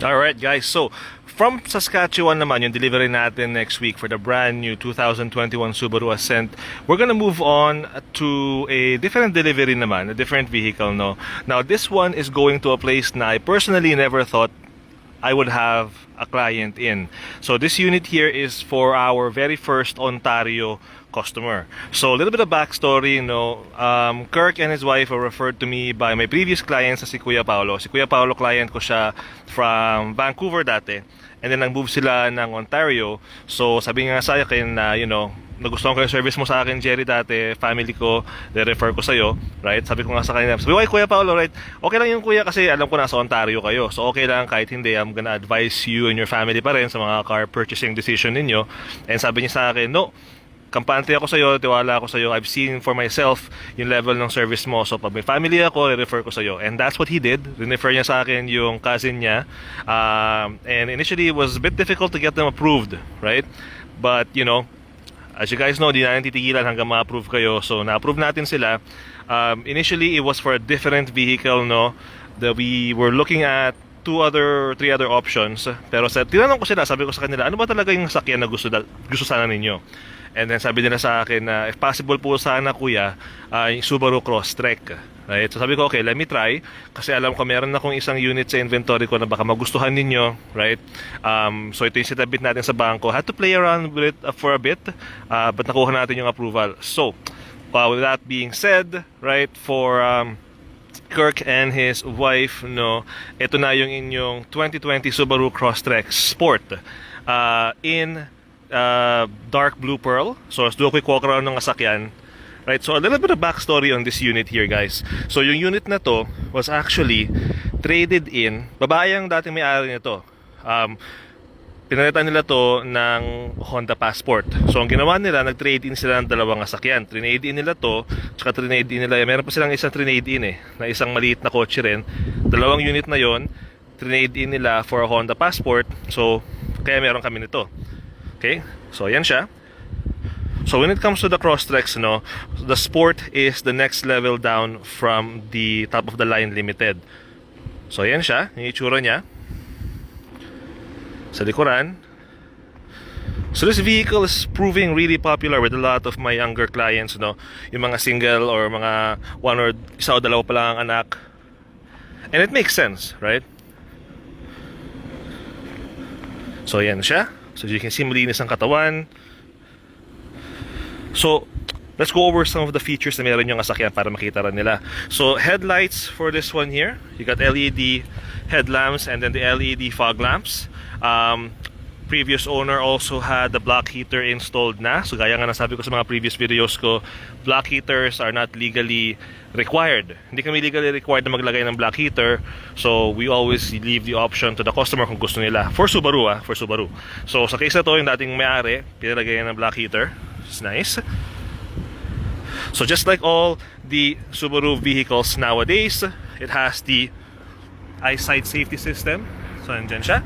Alright guys, so from Saskatchewan naman yung delivery natin next week for the brand new 2021 Subaru Ascent. We're gonna move on to a different delivery naman, a different vehicle, no? Now this one is going to a place na I personally never thought I would have a client in. So this unit here is for our very first Ontario customer. So a little bit of backstory, Kirk and his wife were referred to me by my previous clients, si Kuya Paolo. Si Kuya Paolo, client ko siya from Vancouver dati. And then nag-move sila ng Ontario. So sabi nga sa akin na, nagustuhan ko yung service mo sa akin, Jerry, dati, family ko, refer ko sa'yo, right? Sabi ko nga sa kanya, sabi ko, Kuya Paolo, right? Okay lang yung kuya kasi alam ko nasa Ontario kayo. So okay lang kahit hindi, I'm gonna advise you and your family pa rin sa mga car purchasing decision ninyo. And sabi niya sa akin, no, kampante ako sa'yo, tiwala ako sa'yo. I've seen for myself yung level ng service mo. So pag may family ako, refer ko sa'yo. And that's what he did. Refer niya sa akin yung cousin niya. And initially, it was a bit difficult to get them approved, right? But, as you guys know, di natin titigilan hanggang ma-approve kayo. So, na-approve natin sila. Initially, it was for a different vehicle, no? That we were looking at three other options. Pero tinanong ko sila, sabi ko sa kanila, ano ba talaga yung sakyan na gusto sana ninyo? And then sabi nila sa akin na if possible po sana kuya, yung Subaru Crosstrek. Right? So sabi ko, okay, let me try. Kasi alam ko meron akong isang unit sa inventory ko na baka magustuhan ninyo. Right? So ito yung sitabit natin sa bangko. Had to play around with it for a bit. But nakuha natin yung approval. So, with that being said, right, for Kirk and his wife, ito na yung inyong 2020 Subaru Crosstrek Sport in dark blue pearl. So let's do a quick walk around ng sasakyan. Right, so a little bit of backstory on this unit here, guys. So yung unit na to was actually traded in. Babae ang dating may-ari nito. Pinalitan nila to ng Honda Passport. So ang ginawa nila, nag-trade in sila ng dalawang sasakyan. Trinade in nila to, tsaka trinade in nila. Meron pa silang isang trinade in na isang maliit na kotse rin. Dalawang unit na yon, trinade in nila for a Honda Passport. So kaya meron kami nito. Okay, so yan siya. So when it comes to the Crosstreks, the Sport is the next level down from the top of the line Limited. So yan siya, yung itsura niya sa likuran. So this vehicle is proving really popular with a lot of my younger clients, yung mga single or mga one or isa o dalawa pa lang ang anak. And it makes sense, right? So yan siya. So you can see malinis ang katawan. So let's go over some of the features na meron yung sasakyan para makita rin nila. So headlights for this one here, you got LED headlamps and then the LED fog lamps. Previous owner also had the block heater installed na. So gaya nga nasabi ko sa mga previous videos ko, block heaters are not legally required. Hindi kami legally required na maglagay ng block heater. So we always leave the option to the customer kung gusto nila. For Subaru, for Subaru. So sa case na to, yung dating may-ari, pinalagay ng block heater. It's nice. So just like all the Subaru vehicles nowadays, it has the eyesight safety system. So andyan siya.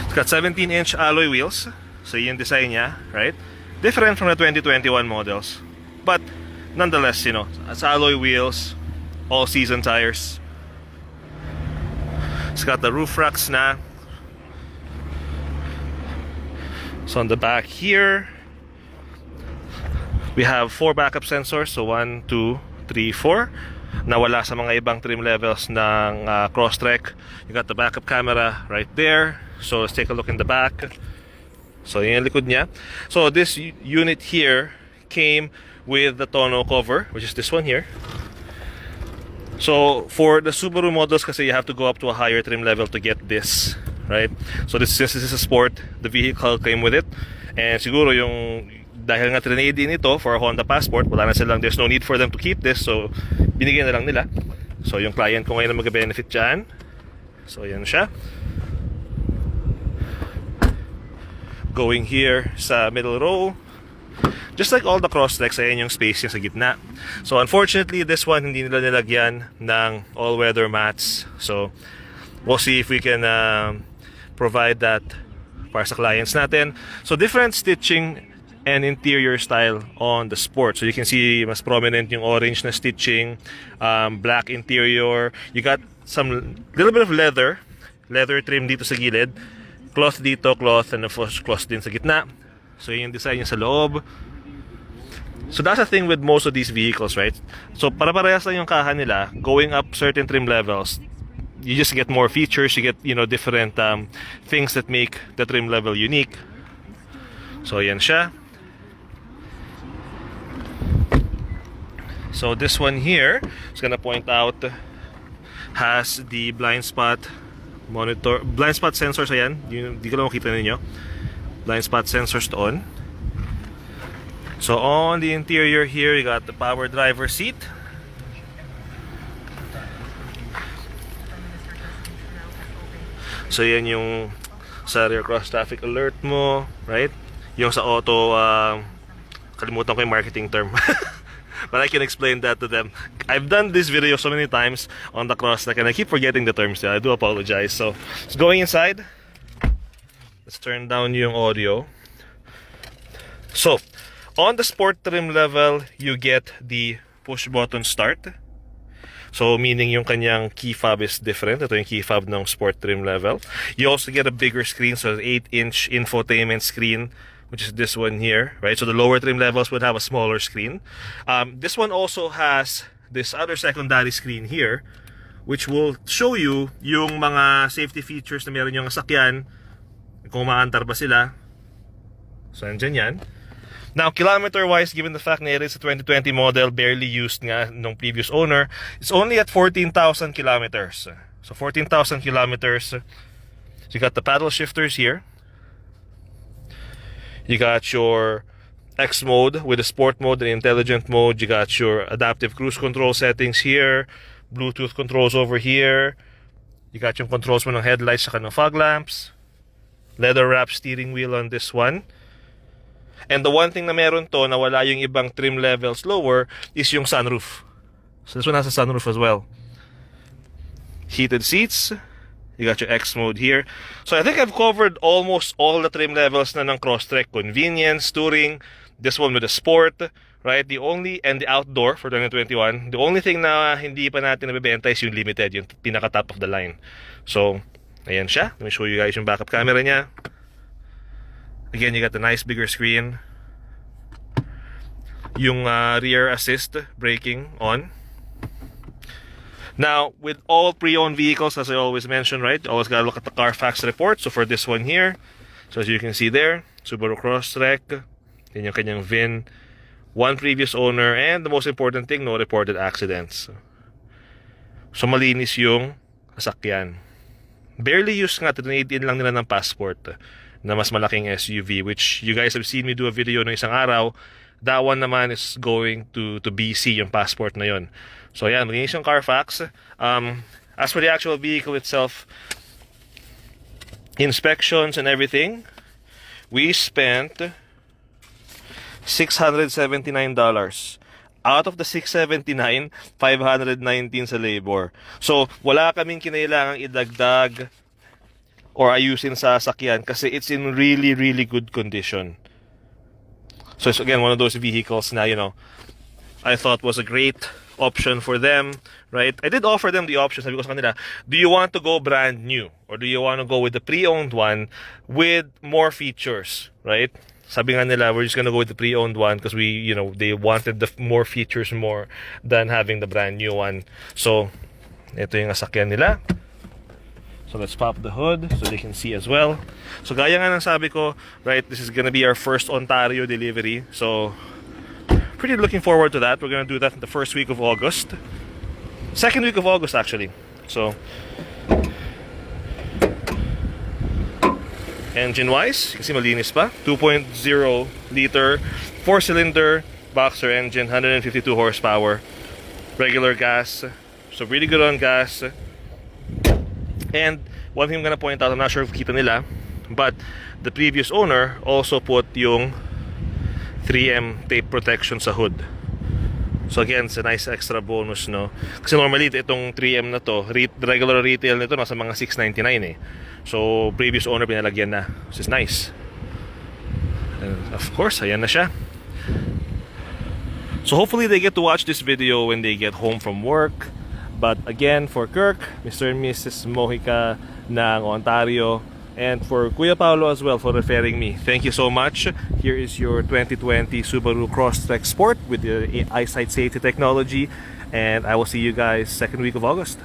It's got 17-inch alloy wheels. So yung design niya, right? Different from the 2021 models. But nonetheless, it's alloy wheels, all-season tires. It's got the roof racks na. So on the back here, we have 4 backup sensors. So 1, 2, 3, 4. Nawala sa mga ibang trim levels ng Crosstrek. You got the backup camera right there. So let's take a look in the back. So yun yung likod niya. So this unit here came with the tonneau cover, which is this one here. So for the Subaru models kasi you have to go up to a higher trim level to get this, right? So since this is a Sport, the vehicle came with it. And siguro yung dahil nga trinade din ito for a Honda Passport, wala na silang, there's no need for them to keep this, so binigyan na lang nila. So yung client ko ngayon na mag-benefit dyan. So yan siya. Going here sa middle row, just like all the Crosstreks, ayan yung space niya sa gitna. So unfortunately, this one hindi nila nilagyan ng all-weather mats. So we'll see if we can provide that para sa clients natin. So different stitching and interior style on the Sport. So you can see mas prominent yung orange na stitching, black interior. You got some little bit of leather leather trim dito sa gilid, cloth dito, cloth, and of course cloth din sa gitna. So yun yung design niya sa loob. So that's the thing with most of these vehicles, right? So para-parehas lang yung kaha nila. Going up certain trim levels, you just get more features, you get, you know, different things that make the trim level unique. So yan siya. So this one here, is gonna point out, has the blind spot monitor, blind spot sensors. Ayan, di ko lang makita ninyo. Blind spot sensors doon. So on the interior here, you got the power driver seat. So yan yung sa rear cross traffic alert mo, right? Yung sa auto, kalimutan ko yung marketing term. But I can explain that to them. I've done this video so many times on the Crosstrek and I keep forgetting the terms there. I do apologize. So going inside, let's turn down yung audio. So on the sport trim level, you get the push button start. So meaning yung kanyang key fob is different. Ito yung key fob ng sport trim level. You also get a bigger screen, so 8-inch infotainment screen, which is this one here, right? So the lower trim levels would have a smaller screen. This one also has this other secondary screen here, which will show you yung mga safety features na meron yung sasakyan, kung maantar ba sila. So andyan yan. Now, kilometer-wise, given the fact na it is a 2020 model, barely used nga nung previous owner, it's only at 14,000 kilometers. So 14,000 kilometers. So you got the paddle shifters here. You got your X mode with the sport mode and intelligent mode. You got your adaptive cruise control settings here. Bluetooth controls over here. You got yung controls mo ng headlights saka ng fog lamps. Leather wrap steering wheel on this one. And the one thing na meron to na wala yung ibang trim levels lower is yung sunroof. So this one has a sunroof as well. Heated seats. You got your X mode here. So I think I've covered almost all the trim levels na ng Crosstrek. Convenience, touring, this one with the sport, right? The only, and the outdoor for 2021. The only thing na hindi pa natin nabibenta is yung limited, yung pinaka top of the line. So, ayan siya. Let me show you guys yung backup camera niya. Again, you got the nice bigger screen. Yung rear assist braking on. Now, with all pre-owned vehicles, as I always mention, right, always gotta look at the Carfax report. So for this one here, so as you can see there, Subaru Crosstrek, yun yung kanyang VIN, one previous owner, and the most important thing, no reported accidents. So malinis yung sasakyan. Barely used nga, 2018 lang nila ng passport na mas malaking SUV, which you guys have seen me do a video ng isang araw. That one naman is going to BC, yung passport na yun. So yan, malinis yung Carfax. As for the actual vehicle itself, inspections and everything, we spent $679. Out of the $679, $519 sa labor. So wala kaming kinailangang idagdag or ayusin sa sasakyan kasi it's in really, really good condition. So it's again one of those vehicles na, you know, I thought was a great option for them, right? I did offer them the option. Sabi ko sa kanila, do you want to go brand new or do you want to go with the pre-owned one with more features, right? Sabi nga nila, we're just gonna go with the pre-owned one because we, you know, they wanted the more features more than having the brand new one. So ito yung sasakyan nila. So let's pop the hood so they can see as well. So gaya nga ng sabi ko, right, this is gonna be our first Ontario delivery. So pretty looking forward to that. We're gonna do that in the first week of August. Second week of August actually. So engine wise, kasi malinis pa. 2.0 liter 4-cylinder boxer engine, 152 horsepower. Regular gas. So really good on gas. And one thing I'm gonna point out, I'm not sure if kita nila, but the previous owner also put yung 3M tape protection sa hood. So again, it's a nice extra bonus, no? Kasi normally itong 3M na to, regular retail nito nasa mga $699 eh. So previous owner pinalagyan na, which is nice. And of course, ayan na siya. So hopefully they get to watch this video when they get home from work. But again, for Kirk, Mr. and Mrs. Mojica ng Ontario, and for Kuya Paolo as well for referring me, thank you so much. Here is your 2020 Subaru Crosstrek Sport with the eyesight safety technology, and I will see you guys second week of August.